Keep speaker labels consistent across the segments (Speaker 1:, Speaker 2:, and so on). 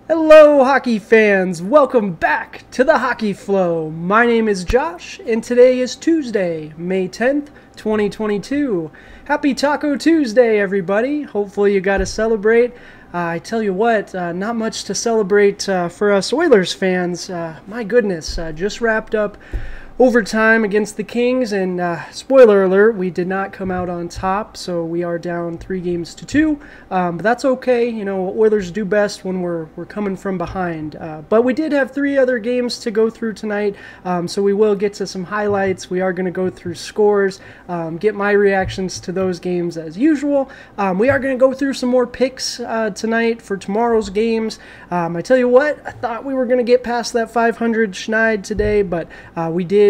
Speaker 1: Hello, hockey fans! Welcome back to the Hockey Flow. My name is Josh, and today is Tuesday, May 10th, 2022. Happy Taco Tuesday, everybody! Hopefully you got to celebrate. I tell you what, not much to celebrate for us Oilers fans. My goodness, just wrapped up overtime against the Kings, and spoiler alert, we did not come out on top, so we are down 3-2. But that's okay. You know, Oilers do best when we're coming from behind. But we did have 3 other games to go through tonight, so we will get to some highlights. We are going to go through scores, get my reactions to those games as usual. We are going to go through some more picks tonight for tomorrow's games. I tell you what, I thought we were going to get past that 500 schneid today, but we did.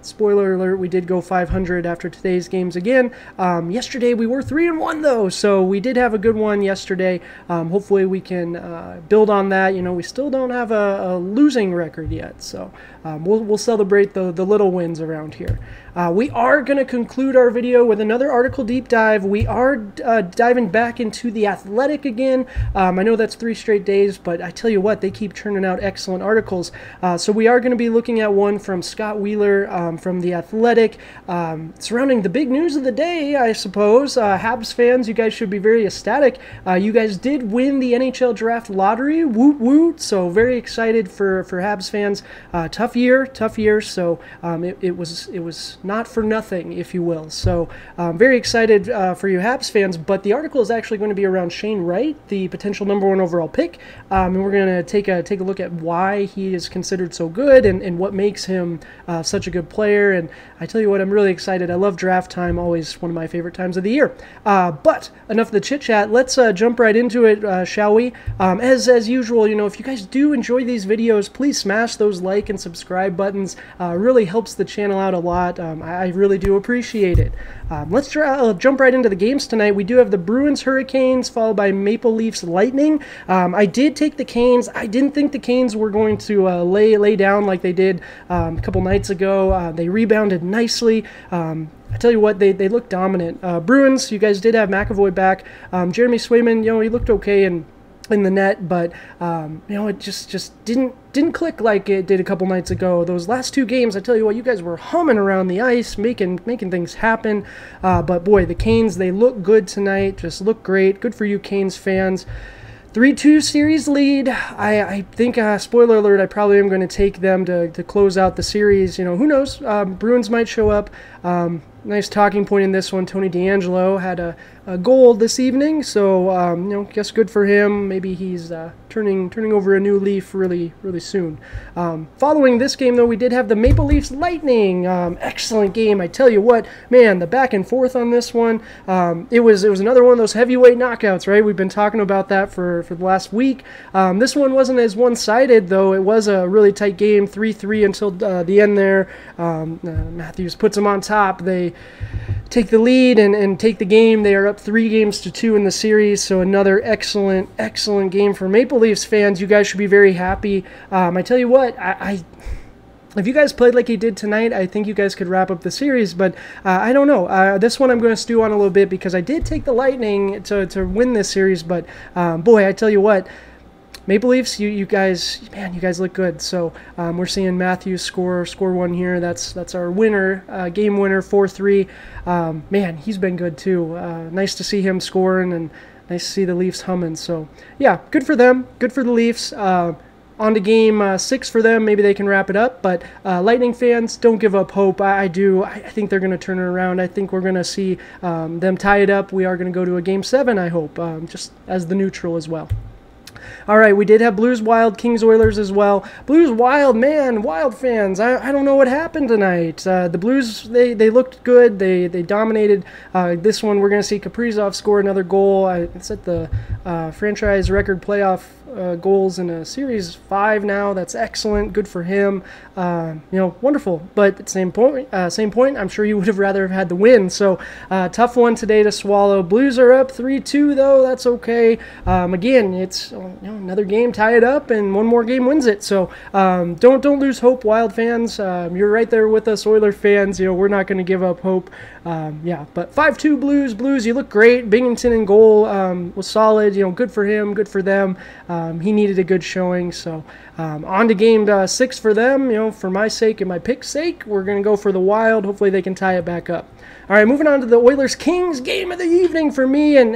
Speaker 1: Spoiler alert, we did go 500 after today's games again. Yesterday we were 3-1 though, so we did have a good one yesterday. Hopefully we can build on that. You know, we still don't have a losing record yet, so we'll celebrate the little wins around here. We are going to conclude our video with another article deep dive. We are diving back into The Athletic again. I know that's 3 straight days, but I tell you what, they keep churning out excellent articles. So we are going to be looking at one from Scott Wheeler from The Athletic surrounding the big news of the day, I suppose. Habs fans, you guys should be very ecstatic. You guys did win the NHL Draft Lottery. Woot woot. So very excited for Habs fans. Tough year. So it was not for nothing, if you will. So very excited for you Habs fans, but the article is actually going to be around Shane Wright, the potential #1 overall pick, and we're going to take a look at why he is considered so good and what makes him such a good player. And I tell you what, I'm really excited. I love draft time, always one of my favorite times of the year. But enough of the chit chat. Let's jump right into it, shall we? As usual, you know, if you guys do enjoy these videos, please smash those like and subscribe buttons. Really helps the channel out a lot. I really do appreciate it. Let's jump right into the games tonight. We do have the Bruins Hurricanes followed by Maple Leafs Lightning. I did take the Canes. I didn't think the Canes were going to lay down like they did a couple nights ago. They rebounded nicely. I tell you what, they look dominant. Bruins, you guys did have McAvoy back. Jeremy Swayman, you know, he looked okay in the net, but you know, it just didn't click like it did a couple nights ago. Those last 2 games, I tell you what, you guys were humming around the ice, making things happen. But boy, the Canes, they look good tonight. Just look great. Good for you, Canes fans. 3-2 series lead. I think, spoiler alert, I probably am going to take them to close out the series. You know, who knows? Bruins might show up. Nice talking point in this one. Tony DeAngelo had a goal this evening, so you know, guess good for him. Maybe he's turning over a new leaf really soon. Following this game, though, we did have the Maple Leafs Lightning. Excellent game, I tell you what, man. The back and forth on this one. It was another one of those heavyweight knockouts, right? We've been talking about that for the last week. This one wasn't as one-sided, though. It was a really tight game, 3-3 until the end there. Matthews puts them on top. They take the lead and take the game. They are up 3-2 in the series, so another excellent game for Maple Leafs fans. You guys should be very happy. I tell you what, if you guys played like you did tonight, I think you guys could wrap up the series, but I don't know. This one I'm going to stew on a little bit because I did take the Lightning to win this series, but boy, I tell you what, Maple Leafs, you guys, man, you guys look good. So we're seeing Matthews score one here. That's our winner, game winner, 4-3. Man, he's been good too. Nice to see him scoring and nice to see the Leafs humming. So yeah, good for them. Good for the Leafs. On to game 6 for them. Maybe they can wrap it up. But Lightning fans, don't give up hope. I think they're going to turn it around. I think we're going to see them tie it up. We are going to go to a game 7, I hope, just as the neutral as well. All right, we did have Blues Wild, Kings Oilers as well. Blues Wild, man, Wild fans, I don't know what happened tonight. The Blues, they looked good. They dominated. This one, we're going to see Kaprizov score another goal. It's at the franchise record playoff goals in a series 5 now. That's excellent. Good for him. You know, wonderful. But at the same point, I'm sure you would have rather have had the win. So tough one today to swallow. Blues are up 3-2 though. That's okay. Again, it's another game, tie it up, and one more game wins it. So don't lose hope, Wild fans. You're right there with us, Oiler fans. You know, we're not going to give up hope. Yeah, but 5-2 Blues. You look great. Binghamton in goal was solid. You know, good for him. Good for them. He needed a good showing. So on to game 6 for them. For my sake and my pick's sake, we're going to go for the Wild. Hopefully they can tie it back up. All right, moving on to the Oilers-Kings game of the evening for me. And,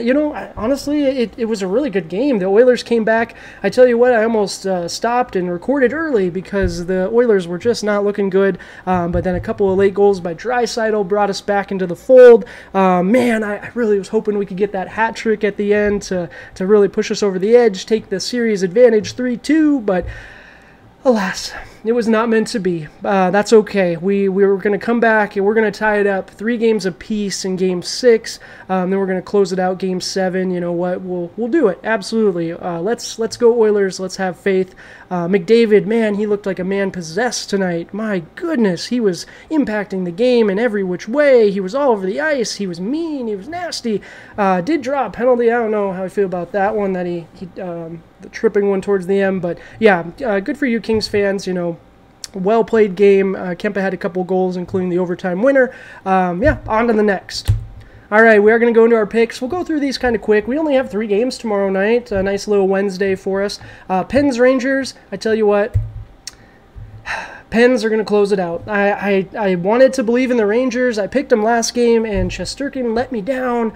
Speaker 1: honestly, it was a really good game. The Oilers came back. I tell you what, I almost stopped and recorded early because the Oilers were just not looking good. But then a couple of late goals by Draisaitl brought us back into the fold. Man, I really was hoping we could get that hat trick at the end to really push us over the edge, take the series advantage 3-2, but alas, it was not meant to be. That's okay. We were going to come back and we're going to tie it up 3 games apiece in game 6. Then we're going to close it out game 7. You know what? We'll do it. Absolutely. Let's go Oilers. Let's have faith. McDavid, man, he looked like a man possessed tonight. My goodness, he was impacting the game in every which way. He was all over the ice. He was mean. He was nasty. Did draw a penalty. I don't know how I feel about that one. That he the tripping one towards the end. But yeah, good for you, Kings fans. Well played game. Kempa had a couple goals, including the overtime winner. Yeah, on to the next. All right, we are going to go into our picks. We'll go through these kind of quick. We only have 3 games tomorrow night. A nice little Wednesday for us. Pens Rangers, I tell you what, Pens are going to close it out. I wanted to believe in the Rangers. I picked them last game, and Shesterkin let me down.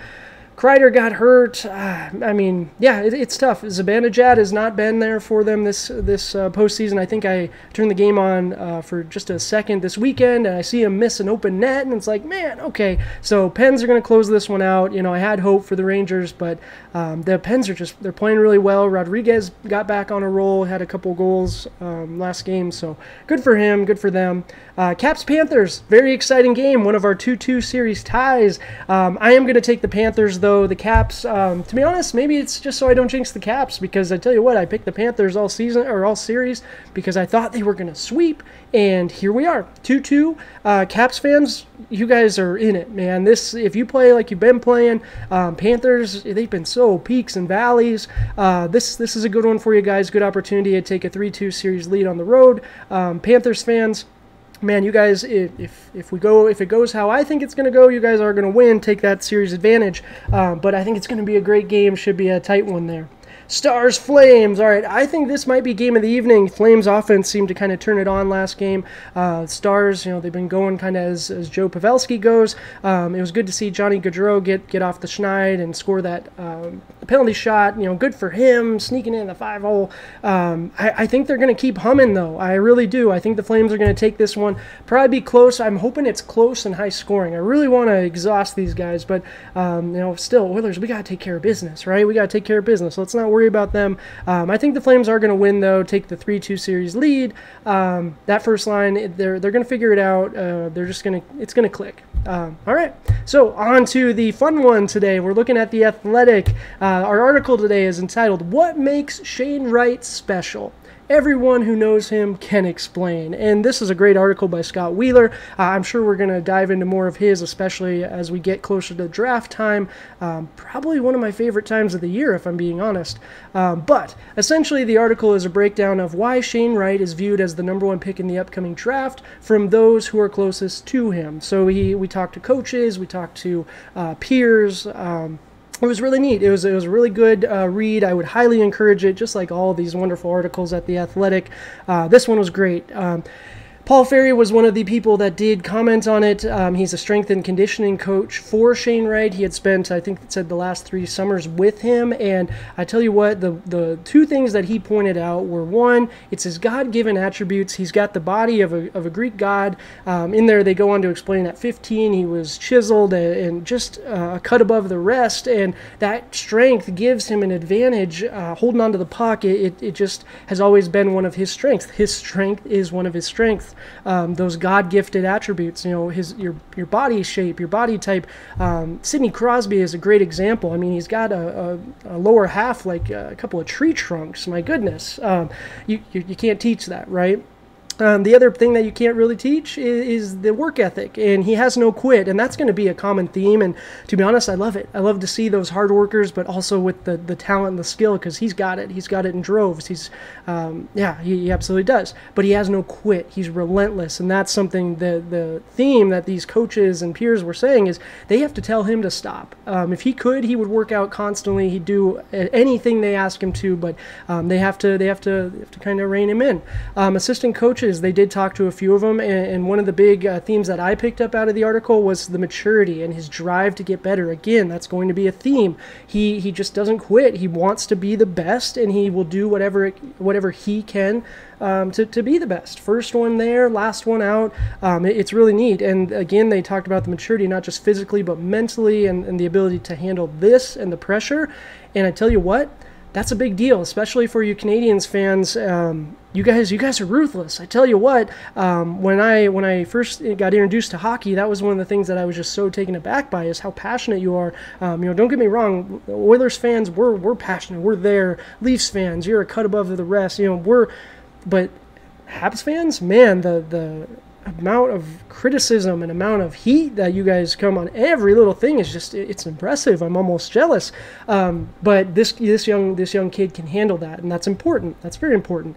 Speaker 1: Kreider got hurt. I mean, yeah, it's tough. Zibanejad has not been there for them this postseason. I think I turned the game on for just a second this weekend, and I see him miss an open net, and it's like, man, okay. So Pens are going to close this one out. I had hope for the Rangers, but the Pens they're playing really well. Rodriguez got back on a roll, had a couple goals last game, so good for him, good for them. Caps Panthers, very exciting game, one of our 2-2 series ties. I am going to take the Panthers, though. The Caps, to be honest, maybe it's just so I don't jinx the Caps, because I tell you what, I picked the Panthers all season or all series because I thought they were going to sweep, and here we are, 2-2. Caps fans, you guys are in it, man. If you play like you've been playing, Panthers, they've been so peaks and valleys. This is a good one for you guys. Good opportunity to take a 3-2 series lead on the road. Panthers fans, man, you guys, if it goes how I think it's going to go, you guys are going to win, take that series advantage. But I think it's going to be a great game. Should be a tight one there. Stars, Flames. All right, I think this might be game of the evening. Flames offense seemed to kind of turn it on last game. Stars, they've been going kind of as Joe Pavelski goes. It was good to see Johnny Gaudreau get off the schneid and score that penalty shot. Good for him, sneaking in the 5-hole. I think they're going to keep humming, though. I really do. I think the Flames are going to take this one. Probably be close. I'm hoping it's close and high scoring. I really want to exhaust these guys, but still, Oilers, we got to take care of business, right? We got to take care of business. Let's not worry about them. I think the Flames are going to win, though, take the 3-2 series lead. That first line, they're going to figure it out. It's going to click. All right, so on to the fun one today. We're looking at The Athletic. Our article today is entitled, "What Makes Shane Wright Special? Everyone who knows him can explain." And this is a great article by Scott Wheeler. I'm sure we're going to dive into more of his, especially as we get closer to draft time. Probably one of my favorite times of the year, if I'm being honest. But essentially, the article is a breakdown of why Shane Wright is viewed as the #1 pick in the upcoming draft from those who are closest to him. So we talked to coaches, we talked to peers. It was really neat. It was a really good read. I would highly encourage it, just like all these wonderful articles at The Athletic. This one was great. Paul Ferry was one of the people that did comment on it. He's a strength and conditioning coach for Shane Wright. He had spent, I think it said, the last 3 summers with him. And I tell you what, the 2 things that he pointed out were, one, it's his God-given attributes. He's got the body of a Greek god. In there, they go on to explain at 15, he was chiseled and just a cut above the rest. And that strength gives him an advantage holding onto the puck. It just has always been one of his strengths. His strength is one of his strengths. Those God-gifted attributes, your body shape, your body type. Sidney Crosby is a great example. I mean, he's got a lower half like a couple of tree trunks. My goodness, you can't teach that, right? The other thing that you can't really teach is the work ethic, and he has no quit, and that's going to be a common theme. And to be honest, I love it. I love to see those hard workers, but also with the talent and the skill, because he's got it. He's got it in droves. He absolutely does. But he has no quit. He's relentless, and that's something. The theme that these coaches and peers were saying is they have to tell him to stop. If he could, he would work out constantly. He'd do anything they ask him to, but they have to kind of rein him in. Assistant coaches. They did talk to a few of them, and one of the big themes that I picked up out of the article was the maturity and his drive to get better. Again, that's going to be a theme. He just doesn't quit. He wants to be the best, and he will do whatever he can to be the best. First one there, last one out. It's really neat. And again, they talked about the maturity, not just physically, but mentally, and the ability to handle this and the pressure. And I tell you what, that's a big deal, especially for you Canadiens fans. You guys are ruthless. I tell you what, when I first got introduced to hockey, that was one of the things that I was just so taken aback by, is how passionate you are. Don't get me wrong, Oilers fans, we're passionate. We're there. Leafs fans, you're a cut above the rest. But Habs fans, man, the amount of criticism and amount of heat that you guys come on every little thing is just, it's impressive. I'm almost jealous. But this young kid can handle that, and that's important. That's very important.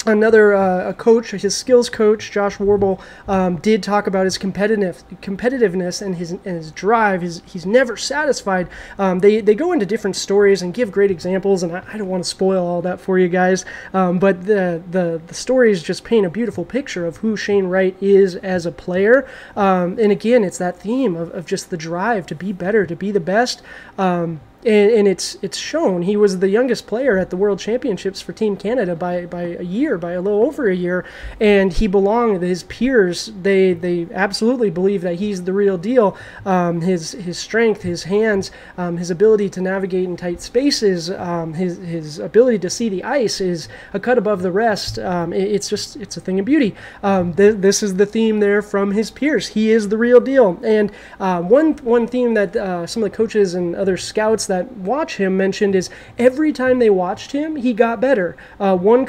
Speaker 1: Another a coach, his skills coach, Josh Warble, did talk about his competitiveness and his drive. He's never satisfied. They go into different stories and give great examples, and I don't want to spoil all that for you guys. But the stories just paint a beautiful picture of who Shane Wright is as a player. And again, it's that theme of just the drive to be better, to be the best. And it's shown. He was the youngest player at the World Championships for Team Canada by a little over a year, and he belonged. His peers, they absolutely believe that he's the real deal. His strength, his hands, his ability to navigate in tight spaces, his ability to see the ice is a cut above the rest. It's a thing of beauty. This is the theme there from his peers. He is the real deal. And one theme that some of the coaches and other scouts that watch him mentioned is every time they watched him, he got better. One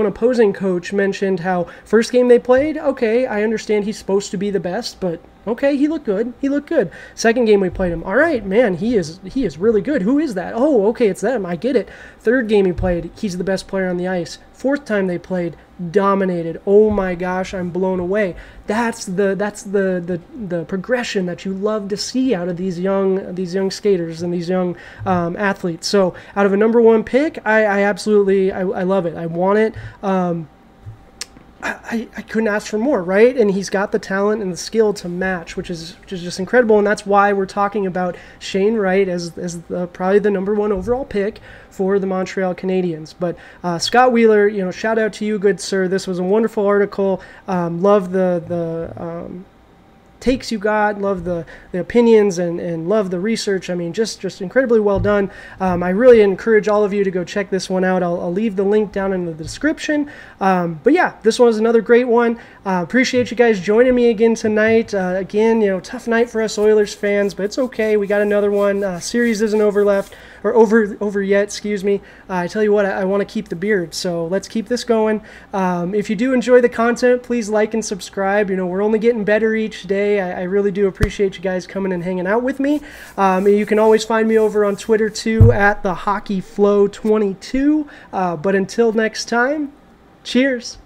Speaker 1: opposing coach mentioned how first game they played, okay, I understand he's supposed to be the best, but okay, he looked good. Second game we played him, all right, man, he is really good. Who is that? Oh, okay, it's them. I get it. Third game he played, he's the best player on the ice. Fourth time they played, dominated. Oh my gosh, I'm blown away. That's the progression that you love to see out of these young skaters and these young athletes. So out of a number one pick, I absolutely love it. I want it. I couldn't ask for more, right? And he's got the talent and the skill to match, which is just incredible. And that's why we're talking about Shane Wright as probably the number one overall pick for the Montreal Canadiens. But Scott Wheeler, shout out to you, good sir. This was a wonderful article. Love the takes you got, love the opinions, and love the research. I mean, just incredibly well done. I really encourage all of you to go check this one out. I'll leave the link down in the description. But yeah, this one was another great one. Appreciate you guys joining me again tonight. Again, tough night for us Oilers fans, but it's okay. We got another one. Series isn't over yet, excuse me. I tell you what, I want to keep the beard, so let's keep this going. If you do enjoy the content, please like and subscribe. We're only getting better each day. I really do appreciate you guys coming and hanging out with me. You can always find me over on Twitter too at the HockeyFlow22. But until next time, cheers.